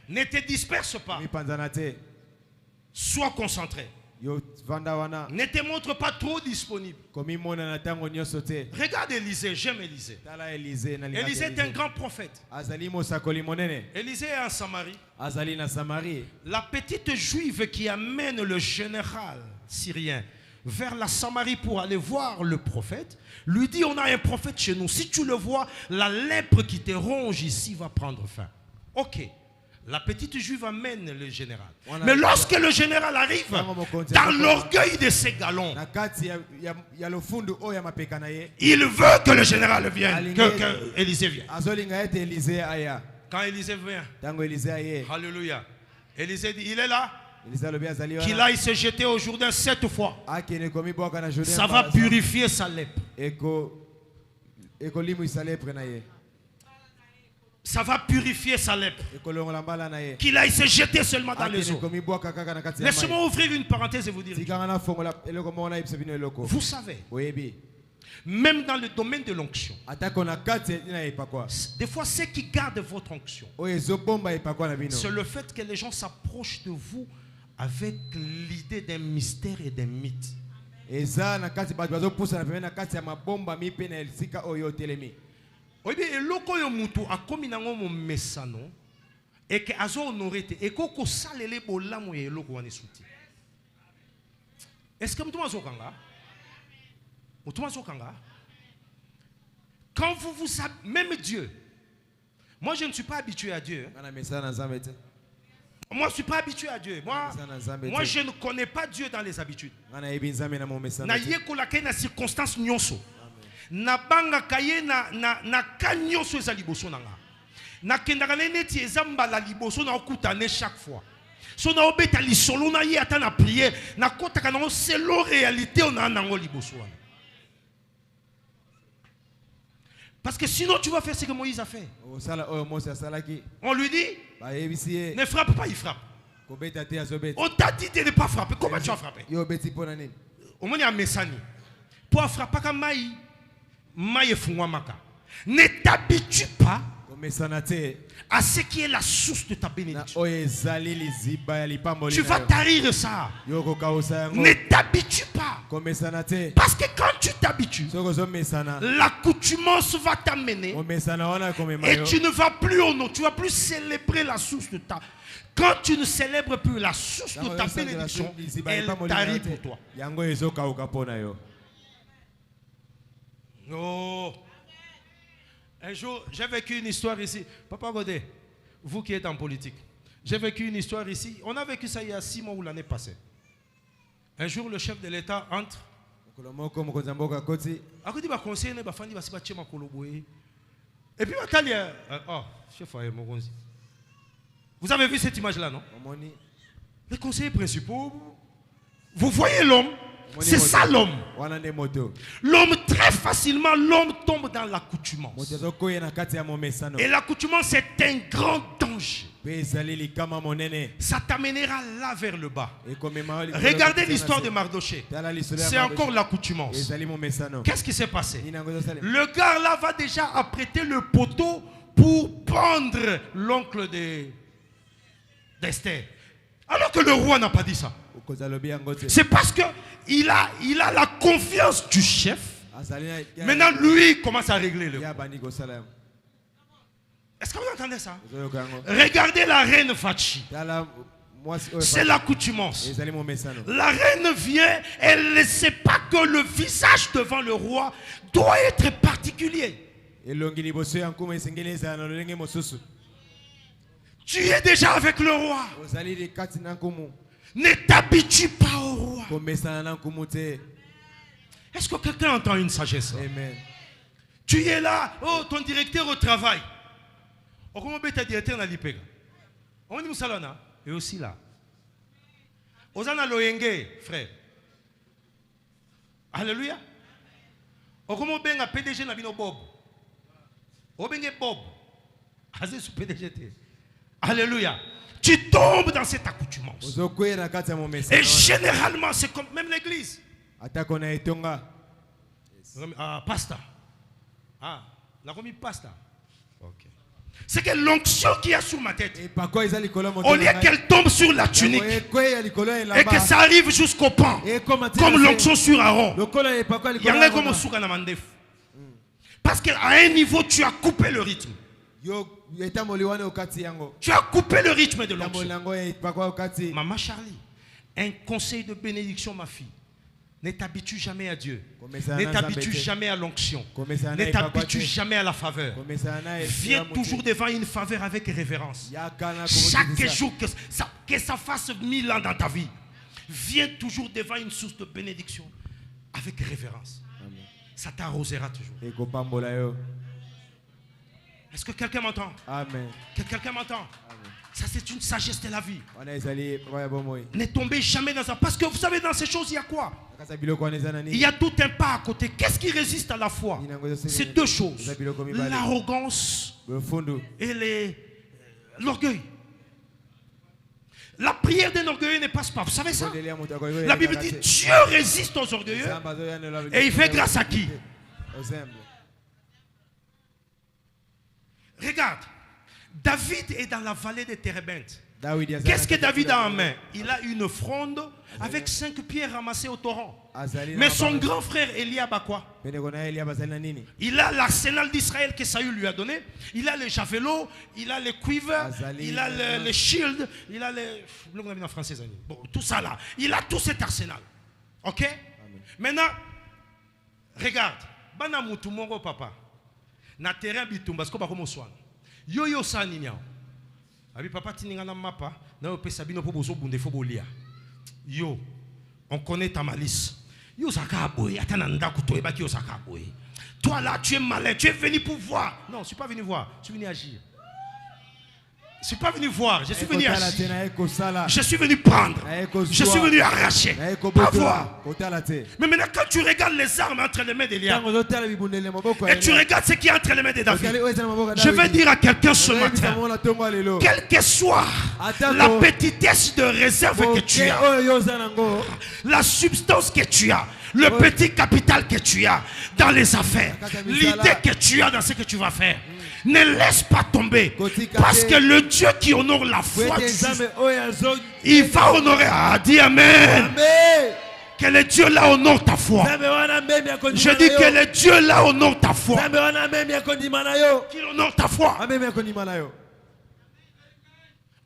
Ne te disperse pas. Sois concentré. Ne te montre pas trop disponible. Regarde Élisée, j'aime Élisée. Élisée est un grand prophète. Élisée est en Samarie. La petite juive qui amène le général syrien vers la Samarie pour aller voir le prophète, lui dit, on a un prophète chez nous. Si tu le vois, la lèpre qui te ronge ici va prendre fin. Ok. La petite juive amène le général. Mais lorsque le général arrive, dans l'orgueil de ses galons, il veut que le général vienne, que Élisée vienne. Quand Élisée vient, alléluia, Élisée dit, il est là. Qu'il aille se jeter au Jourdain 7 fois. Ça va purifier sa lèpre. Ça va purifier sa lèpre. Qu'il aille se jeter seulement dans les eaux. Laissez-moi ouvrir une parenthèse et vous dire. Vous savez, même dans le domaine de l'onction, des fois, ce qui garde votre onction, c'est le fait que les gens s'approchent de vous avec l'idée d'un mystère et d'un mythe. eza na kati ba bazo poussa na pemena kati ya mabomba mi pe na elsika oyo telemi. Oyebi eloko yo mutu akomi nango mo mesano et que azo honoré te et ko salele bolamu ye eloko wana suti. Est-ce que mutu mazokanga? Mutu mazokanga? Quand vous même Dieu. Moi je ne suis pas habitué à Dieu. Moi je ne suis pas habitué à Dieu. Moi je ne connais pas Dieu dans les habitudes. Na yekola ke na circonstance nyonso. Na banga kaye na kanyoso eza liboso nanga. Na kendaka neti ezamba la liboso na okutane chaque fois. So na obeta lisolo na ye ata na prière na kotaka na c'est la réalité on a nango liboso wana. Parce que sinon tu vas faire ce que Moïse a fait. On lui dit, ne frappe pas, il frappe. On t'a dit de ne pas frapper. Comment tu as frappé? Au moins il y a un message. Pour frapper comme maï, maï fungwamaka. Ne t'habitue pas à ce qui est la source de ta bénédiction. Tu vas tarir de ça. Ne t'habitue pas. Parce que quand tu t'habitues, l'accoutumance va t'amener et tu ne vas plus au nom. Tu ne vas plus célébrer la source de ta. Quand tu ne célèbres plus la source de ta bénédiction, elle tarit pour toi. Oh. Un jour, j'ai vécu une histoire ici. Papa Godet, vous qui êtes en politique, j'ai vécu une histoire ici. On a vécu ça il y a 6 mois ou l'année passée. Un jour, le chef de l'État entre. Et puis, vous avez vu cette image-là, non? Les conseillers principaux, vous voyez l'homme? C'est ça l'homme. L'homme, très facilement, l'homme tombe dans l'accoutumance. Et l'accoutumance, c'est un grand danger. Ça t'amènera là vers le bas. Regardez l'histoire de Mardoché. C'est encore l'accoutumance. Qu'est-ce qui s'est passé? Le gars là va déjà apprêter le poteau pour pendre l'oncle d'Esther. Alors que le roi n'a pas dit ça. C'est parce qu'il a la confiance du chef. Maintenant, lui, il commence à régler le coup. Est-ce que vous entendez ça? Regardez la reine Fachi. C'est l'accoutumance. La reine vient, elle ne sait pas que le visage devant le roi doit être particulier. Tu es déjà avec le roi. Ne t'habitue pas au roi. Est-ce que quelqu'un entend une sagesse? Amen. Tu es là, oh, ton directeur au travail. Oh, comment ta directeur n'a l'ipega? On dit Moussalana, et aussi là. Osana Loyenge, frère. Alléluia. Oh, comment benga PDG n'a bino Bob? Oh, benga Bob. Azé sous PDG. Alléluia. Tu tombes dans cette accoutumance. Et généralement, c'est comme même l'église. Pasteur. Ah, la remis pasteur. Ok. C'est que l'onction qui a sur ma tête, au lieu qu'elle tombe sur la tunique et que ça arrive jusqu'au pan, comme l'onction sur Aaron, il y a comme parce qu'à un niveau, tu as coupé le rythme. Tu as coupé le rythme de l'onction. Maman Charlie, un conseil de bénédiction, ma fille. Ne t'habitue jamais à Dieu. Ne t'habitue jamais à l'onction. Ne t'habitue jamais à la faveur. Viens toujours devant une faveur avec révérence. Chaque jour, que ça fasse 1000 ans dans ta vie, viens toujours devant une source de bénédiction avec révérence. Ça t'arrosera toujours. Est-ce que quelqu'un m'entend? Amen. Que quelqu'un m'entend? Ça, c'est une sagesse de la vie. Ne tombez jamais dans ça. Parce que vous savez, dans ces choses, il y a quoi? Il y a tout un pas à côté. Qu'est-ce qui résiste à la foi? C'est deux choses. L'arrogance et l'orgueil. La prière d'un orgueilleux ne passe pas. Vous savez ça? La Bible dit Dieu résiste aux orgueilleux. Et il fait grâce à qui? Regarde. David est dans la vallée de Térébenthe. Qu'est-ce que David a en main? Il a une fronde avec 5 pierres ramassées au torrent. Mais son grand frère Eliab a quoi? Il a l'arsenal d'Israël que Saül lui a donné. Il a les javelots, il a les cuivres, il a les shields, il a les... en français, bon, tout ça là. Il a tout cet arsenal. Ok? Amen. Maintenant, regarde. Bana mutu mongo papa. Na terrain bitumba sko ba komo swan. Yo yo sani nyao. Abi papa tininga na mapa, na yo pesa bino po bozo bunde fo bolia. Yo, on connaît ta malice. Yo saka boy, atana ndaku to ebaki yo saka boy. Toi là, tu es malin, tu es venu pour voir. Non, je suis pas venu voir, je suis venu agir. Je ne suis pas venu voir, je suis venu agir. Je suis venu prendre. Je suis venu arracher. Pas voir. Mais maintenant, quand tu regardes les armes entre les mains d'Eliab et tu regardes ce qui est entre les mains de David, je vais dire à quelqu'un ce matin, quelle que soit la petitesse de réserve que tu as, la substance que tu as, le petit capital que tu as dans les affaires, l'idée que tu as dans ce que tu vas faire, ne laisse pas tomber. Parce que le Dieu qui honore la foi, il va honorer. Ah, dis Amen. Que le Dieu là honore ta foi. Je dis que le Dieu là honore ta foi. Qu'il honore ta foi.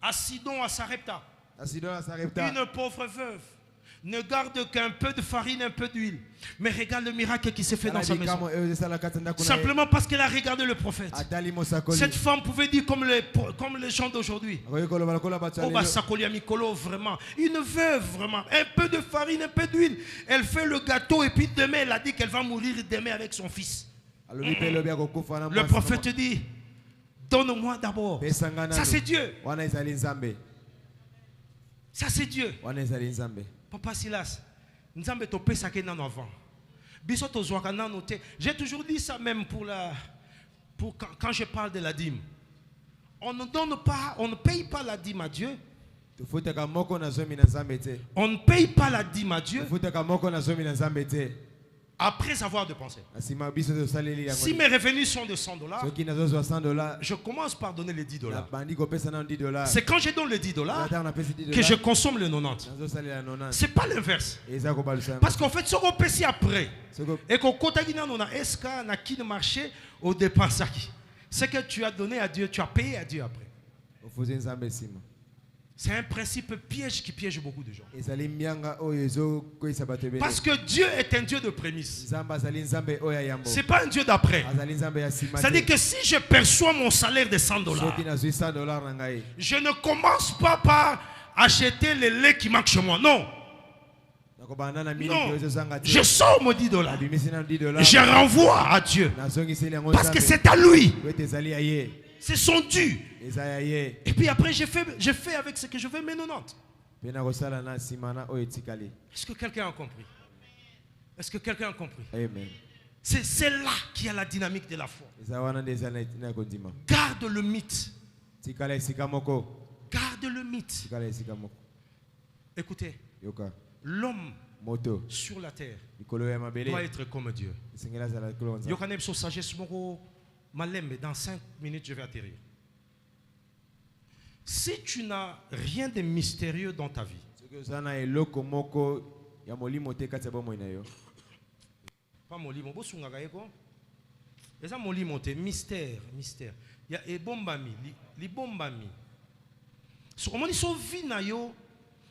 À Sidon, à Sarepta, une pauvre veuve ne garde qu'un peu de farine, un peu d'huile. Mais regarde le miracle qui s'est fait dans sa maison. Simplement parce qu'elle a regardé le prophète. Cette femme pouvait dire comme les gens d'aujourd'hui. Vraiment. Une veuve, vraiment. Un peu de farine, un peu d'huile. Elle fait le gâteau et puis demain, elle a dit qu'elle va mourir demain avec son fils. Le prophète dit, donne-moi d'abord. Ça c'est Dieu. Ça c'est Dieu. Papa Silas, j'ai toujours dit ça même quand je parle de la dîme. On ne donne pas, on ne paye pas la dîme à Dieu. On ne paye pas la dîme à Dieu après avoir dépensé. Si mes revenus sont de $100, je commence par donner les $10. C'est quand je donne les $10 que je consomme les 90. C'est pas l'inverse. Parce qu'en fait, ce qu'on paie après, et qu'on compte à qui ne marché au dépense, ce que tu as donné à Dieu, tu as payé à Dieu après. C'est un principe piège qui piège beaucoup de gens. Parce que Dieu est un Dieu de prémices. Ce n'est pas un Dieu d'après. C'est-à-dire que si je perçois mon salaire de $100, je ne commence pas par acheter le lait qui manque chez moi. Non. Non. Je sors mon $10. Je renvoie à Dieu. Parce que c'est à lui. C'est son dû. Et puis après, je fais avec ce que je veux mes 90. Est-ce que quelqu'un a compris? Est-ce que quelqu'un a compris? Amen. C'est là qu'il y a la dynamique de la foi. Garde le mythe. Garde le mythe. Écoutez, l'homme sur la terre doit être comme Dieu. Dans 5 minutes, je vais atterrir. Si tu n'as rien de mystérieux dans ta vie, pas molimo, mystère. Il y a ebombami, libombami. So comment ils sont vie na yo,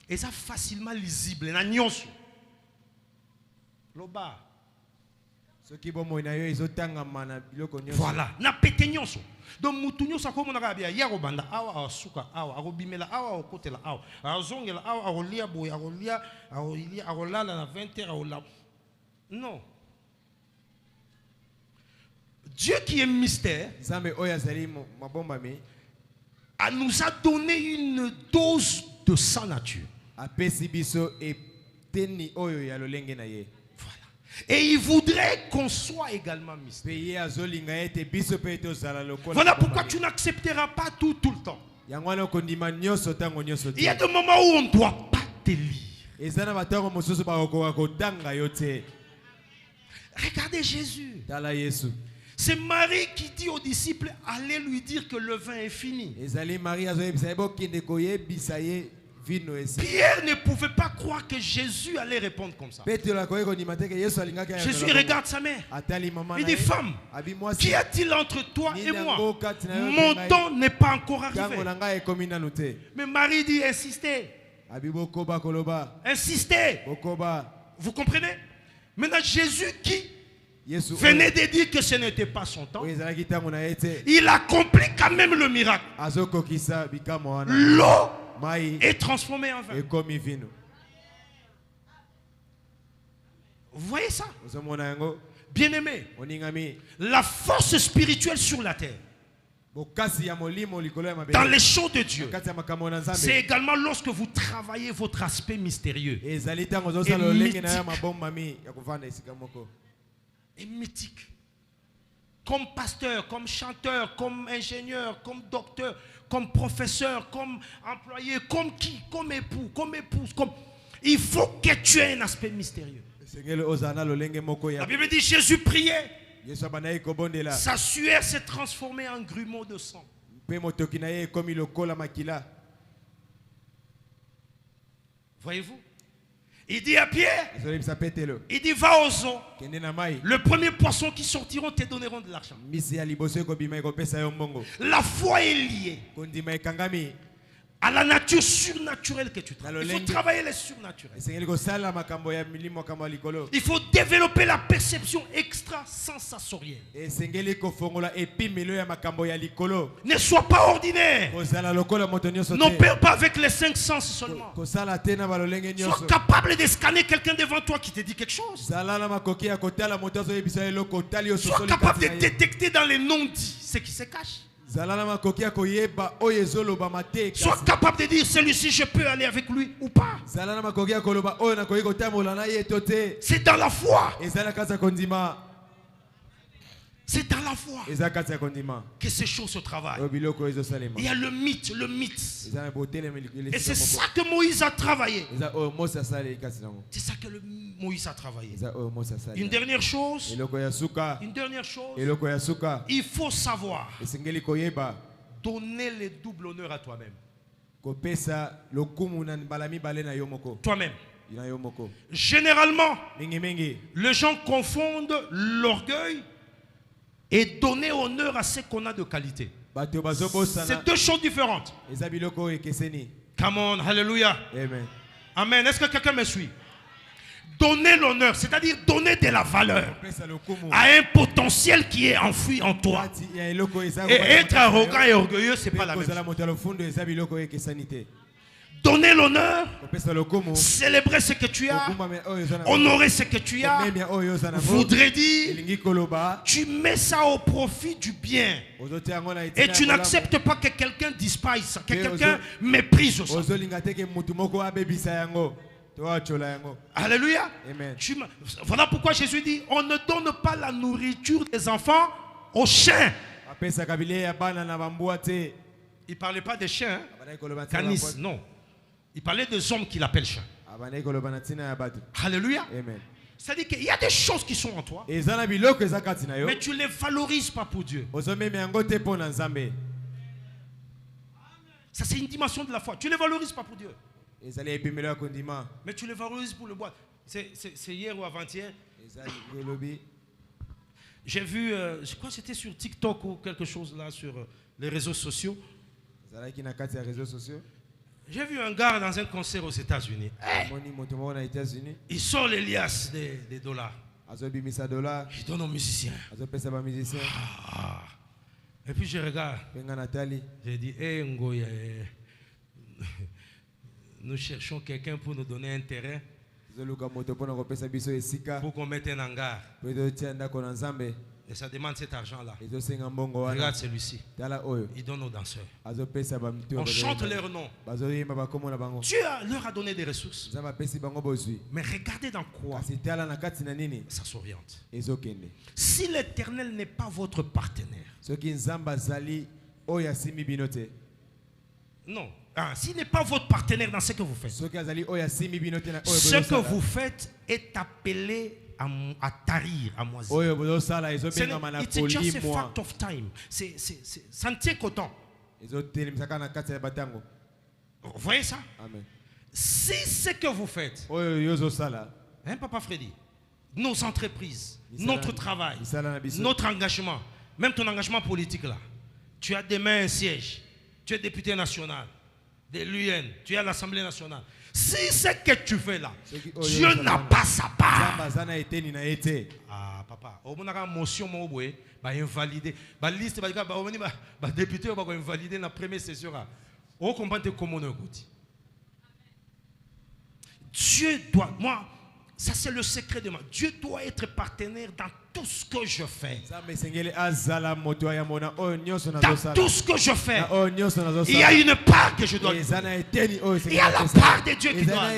et ça facilement lisible na nyonso. Loba. Voilà, na pété nyonso. Donc mutunyo sa komo na kabia ya robanda awa asuka awa arobimela awa okotela awa azongela awa arolia boy arolia arolala na 20h arola. Non. Dieu qui est mystère nous a donné une dose de sa nature. Et il voudrait qu'on soit également mystère. Voilà pourquoi tu n'accepteras pas tout le temps. Il y a des moments où on ne doit pas te lire. Regardez Jésus. C'est Marie qui dit aux disciples, allez lui dire que le vin est fini. Pierre ne pouvait pas croire que Jésus allait répondre comme ça. Jésus regarde sa mère. Il dit, femme, qu'y a-t-il entre toi et moi? Mon temps n'est pas encore arrivé. Mais Marie dit, insistez. Insistez. Vous comprenez? Maintenant, Jésus qui venait de dire que ce n'était pas son temps, il accomplit quand même le miracle. L'eau est transformée en vin. Vous voyez ça? Bien-aimé, la force spirituelle sur la terre, dans les choses de Dieu, c'est également lorsque vous travaillez votre aspect mystérieux et mythique. Comme pasteur, comme chanteur, comme ingénieur, comme docteur, comme professeur, comme employé, comme qui, comme époux, comme épouse, comme... Il faut que tu aies un aspect mystérieux. La Bible dit Jésus priait. Sa sueur s'est transformée en grumeaux de sang. Voyez-vous? Il dit à Pierre, il dit va aux eaux. Le premier poisson qui sortiront te donneront de l'argent. La foi est liée à la nature surnaturelle que tu travailles. Il faut travailler les surnaturels. Il faut développer la perception extrasensorielle. Ne sois pas ordinaire. Ne perds pas avec les 5 sens seulement. Sois capable de scanner quelqu'un devant toi qui te dit quelque chose. Sois capable de détecter dans les non-dits ce qui se cache. Sois capable de dire celui-ci je peux aller avec lui ou pas. C'est dans la foi. C'est dans la foi que ces choses se travaillent. Il y a le mythe. Et c'est ça que Moïse a travaillé. C'est ça que Moïse a travaillé. Une dernière chose. Il faut savoir donner le double honneur à toi-même. Toi-même. Généralement, les gens confondent l'orgueil et donner honneur à ce qu'on a de qualité. C'est deux choses différentes. Come on, hallelujah. Amen. Amen. Est-ce que quelqu'un me suit? Donner l'honneur, c'est-à-dire donner de la valeur à un potentiel qui est enfoui en toi. Et être arrogant et orgueilleux, ce n'est pas la même chose. Donner l'honneur, célébrer ce que tu as, honorer ce que tu as, voudrait dire, tu mets ça au profit du bien. Et tu n'acceptes pas que quelqu'un disparaisse, que quelqu'un méprise ça. Alléluia. Voilà pourquoi Jésus dit, on ne donne pas la nourriture des enfants aux chiens. Il ne parlait pas des chiens, canis, non. Il parlait des hommes qu'il appelle chiens. Alléluia. C'est-à-dire qu'il y a des choses qui sont en toi, mais tu ne les valorises pas pour Dieu. Ça, c'est une dimension de la foi. Tu ne les valorises pas pour Dieu, mais tu les valorises pour le bois. C'est hier ou avant-hier. J'ai vu, je crois que c'était sur TikTok ou quelque chose là, sur les réseaux sociaux. J'ai vu un gars dans un concert aux États-Unis. Il sort les liasses des dollars. Il donne aux musiciens. Et puis je regarde. J'ai dit, Ngoya, nous cherchons quelqu'un pour nous donner un terrain, pour qu'on mette un hangar. Et ça demande cet argent-là. Regarde celui-ci. Il donne aux danseurs. On chante leur nom. Dieu leur a donné des ressources. Mais regardez dans quoi ça s'oriente. Si l'Éternel n'est pas votre partenaire, non. S'il n'est pas votre partenaire dans ce que vous faites, ce que vous faites est appelé à tarir, à moisir. It's just a fact of time. Ça ne tient qu'au temps. Vous voyez ça? Amen. Si ce que vous faites, hein, Papa Freddy, nos entreprises, notre travail, notre engagement, même ton engagement politique là, tu as demain un siège, tu es député national de l'UN, tu es à l'Assemblée nationale. Si ce que tu fais là, Dieu n'a pas sa part. Ah, papa, on a une motion, invalider. La liste, député, va invalider la première session. On comprend comment on écoute. Dieu doit, moi, ça c'est le secret de moi. Dieu doit être partenaire dans tout ce que je fais. Dans tout ce que je fais, il y a une part que je dois. Il y a la part de Dieu qui doit.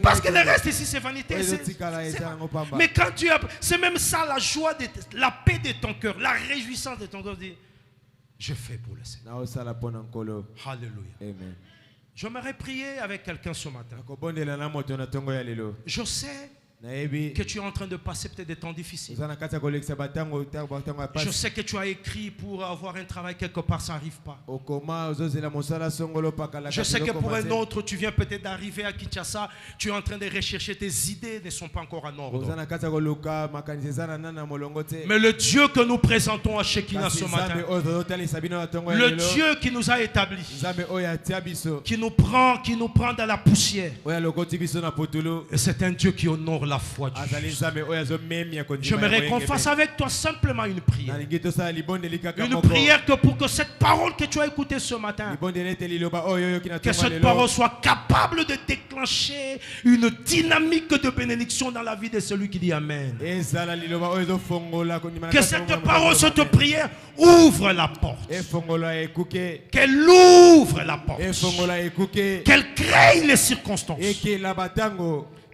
Parce que le reste ici c'est vanité. Mais quand tu as, c'est même ça la joie, la paix de ton cœur, la réjouissance de ton cœur. Je fais pour le Seigneur. Alléluia. Amen. J'aimerais prier avec quelqu'un ce matin. Je sais que tu es en train de passer peut-être des temps difficiles. Je sais que tu as écrit pour avoir un travail quelque part, ça n'arrive pas. Je sais que pour un autre, tu viens peut-être d'arriver à Kinshasa, tu es en train de rechercher, tes idées ne sont pas encore en ordre. Mais le Dieu que nous présentons à Shekinah ce matin, le Dieu qui nous a établis, qui nous prend dans la poussière, et c'est un Dieu qui honore la foi du juste. J'aimerais qu'on fasse avec toi simplement une prière. Une prière que pour que cette parole que tu as écoutée ce matin, que cette parole soit capable de déclencher une dynamique de bénédiction dans la vie de celui qui dit Amen. Que cette parole, cette prière ouvre la porte. Qu'elle ouvre la porte. Qu'elle crée les circonstances.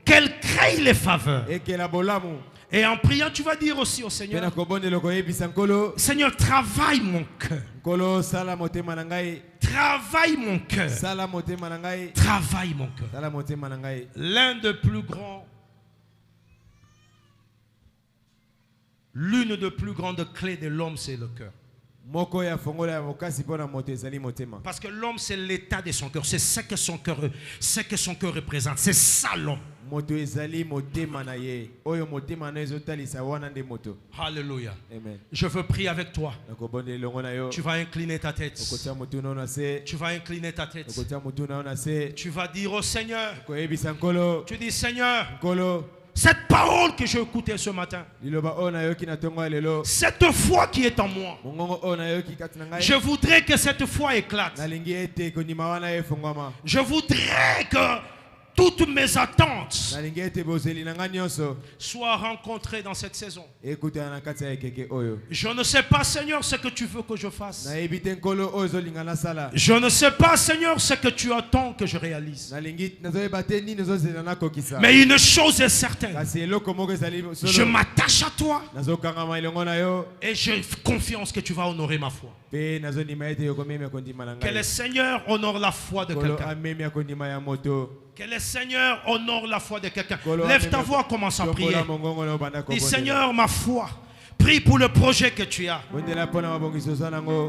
Qu'elle crée les faveurs. Et en priant, tu vas dire aussi au Seigneur, Seigneur, travaille mon cœur. Travaille mon cœur. Travaille mon cœur. L'une des plus grandes clés de l'homme, c'est le cœur. Parce que l'homme, c'est l'état de son cœur. C'est ce que son cœur représente. C'est ça l'homme. Alléluia. Amen. Je veux prier avec toi. Tu vas incliner ta tête. Tu vas incliner ta tête. Tu vas dire au Seigneur. Tu dis Seigneur, cette parole que j'ai écoutée ce matin, cette foi qui est en moi, je voudrais que cette foi éclate. Je voudrais que toutes mes attentes soient rencontrées dans cette saison. Je ne sais pas, Seigneur, ce que tu veux que je fasse. Je ne sais pas, Seigneur, ce que tu attends que je réalise. Mais une chose est certaine. Je m'attache à toi et j'ai confiance que tu vas honorer ma foi. Que le Seigneur honore la foi de quelqu'un. Que le Seigneur honore la foi de quelqu'un. Lève ta voix, commence à prier. Dis Seigneur, ma foi. Prie pour le projet que tu as.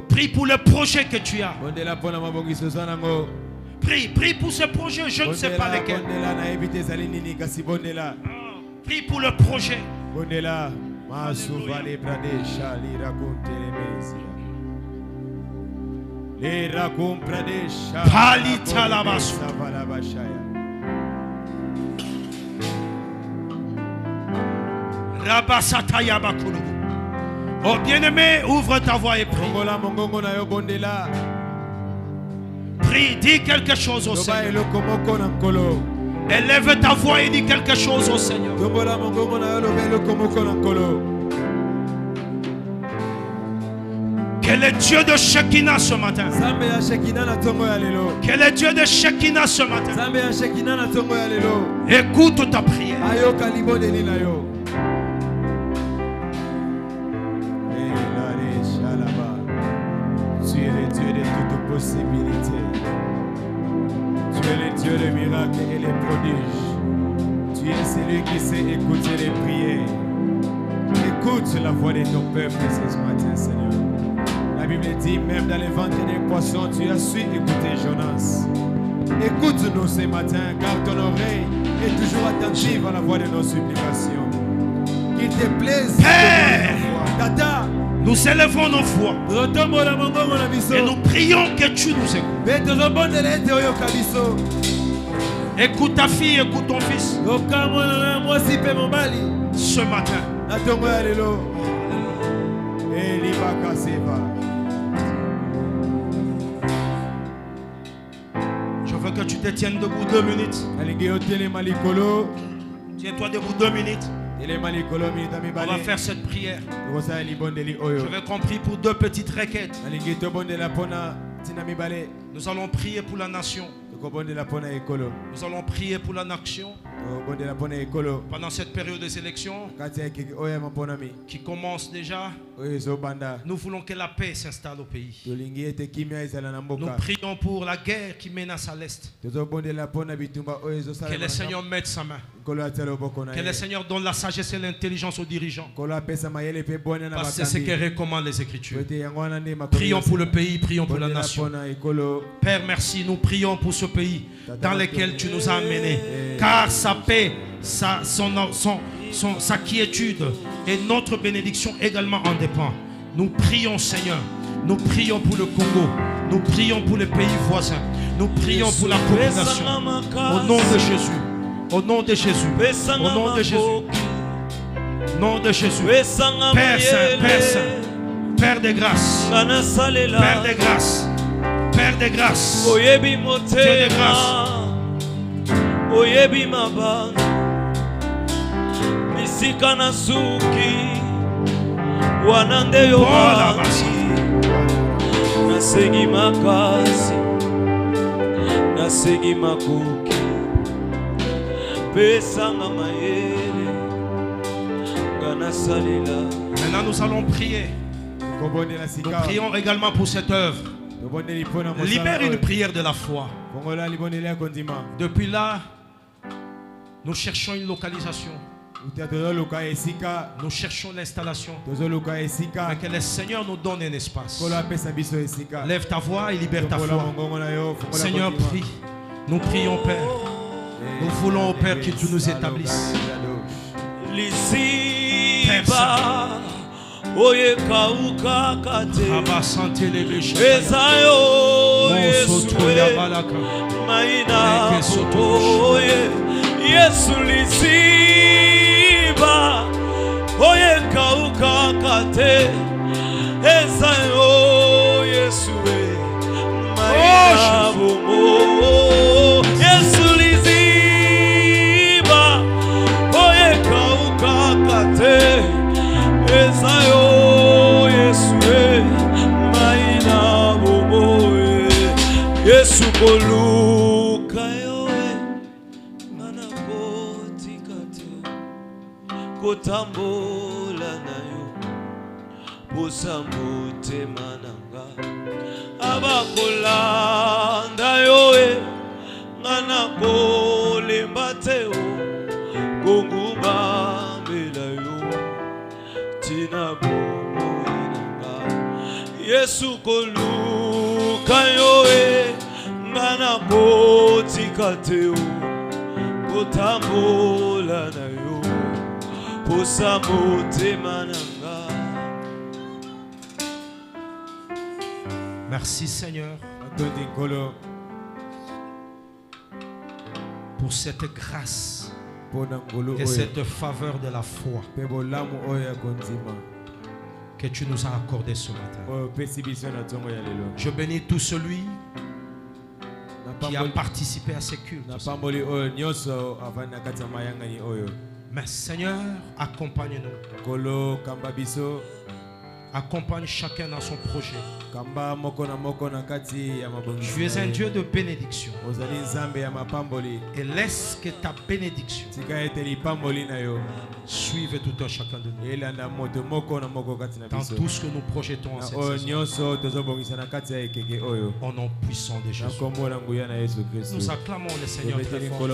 Prie pour le projet que tu as. Prie pour ce projet, je ne sais pas lequel. Prie pour le projet. Oh bien-aimé, ouvre ta voix et prie. Prie, dis quelque chose au Seigneur. Élève ta voix et dis quelque chose au Seigneur. Quel est Dieu de Shekinah ce matin? Quel est Dieu de Shekinah ce matin? Écoute ta prière. Tu es le Dieu de toute possibilité. Tu es le Dieu des miracles et des prodiges. Tu Tu es celui qui sait écouter les prières. Écoute la voix de ton peuple ce matin, Seigneur. La Bible dit, même dans les ventres des poissons, tu as su écouter Jonas. Écoute-nous ce matin, car ton oreille est toujours attentive à la voix de nos supplications. Qu'il te plaise, Père, Tata, nous élevons nos voix et nous prions que tu nous écoutes. Écoute ta fille, écoute ton fils. Ce matin, je veux que tu te tiennes debout 2 minutes. Tiens-toi debout 2 minutes. On va faire cette prière. Je vais compris pour 2 petites requêtes. Nous allons prier pour la nation. Nous allons prier pour la nation. Pendant cette période des élections qui commence déjà, nous voulons que la paix s'installe au pays. Nous prions pour la guerre qui menace à l'Est. Que le Seigneur mette sa main. Que le Seigneur donne la sagesse et l'intelligence aux dirigeants. Parce que c'est ce que recommandent les Écritures. Prions pour le pays, prions pour la nation. Père, merci. Nous prions pour ce pays dans lequel tu nous as amenés. Car sa paix, sa quiétude et notre bénédiction également en dépend. Nous prions, Seigneur. Nous prions pour le Congo. Nous prions pour les pays voisins. Nous prions pour la population. Au nom de Jésus. Au nom de Jésus. Au nom de Jésus. Au nom de Jésus. Père Saint, Père Saint. Père de grâce. Père de grâce. Père de grâce. Dieu de grâce. Oyebi mabanga misika na suki wanande yo nasengi makasi nasengi makoki pesanga mayele ngana salela. Maintenant nous allons prier. Nous prions également pour cette œuvre. Libère une prière de la foi. Depuis là, nous cherchons une localisation. Nous cherchons l'installation. Mais que le Seigneur nous donne un espace. Lève ta voix et libère ta foi. Seigneur, prie. Nous prions, Père. Nous voulons, Père, que tu nous établisses. Père Saint. Oye kauka kate ezayo Yesue maina oye Yesu lisiba oye kauka kate ezayo Yesue maina bomo Yesu lisiba oye kauka kate ezayo Yesue maina bomoe Yesu koluka yoe mana kotikate kotambola nayo posambote mananga abakolanda yoe ngana kolembate o konguma melayo Yesu koluka yoe ngana kotikateo kotambola na yo posamote mananga. Merci Seigneur pour cette grâce et cette faveur de la foi que tu nous as accordé ce matin. Je bénis tout celui qui a participé à ces cultes. Mais Seigneur, accompagne-nous. Accompagne chacun dans son projet. Tu es un Dieu de bénédiction. Et laisse que ta bénédiction suive tout un chacun de nous. Dans tout ce que nous projetons en cette saison. Au nom puissant de Jésus. Nous acclamons le Seigneur très fort.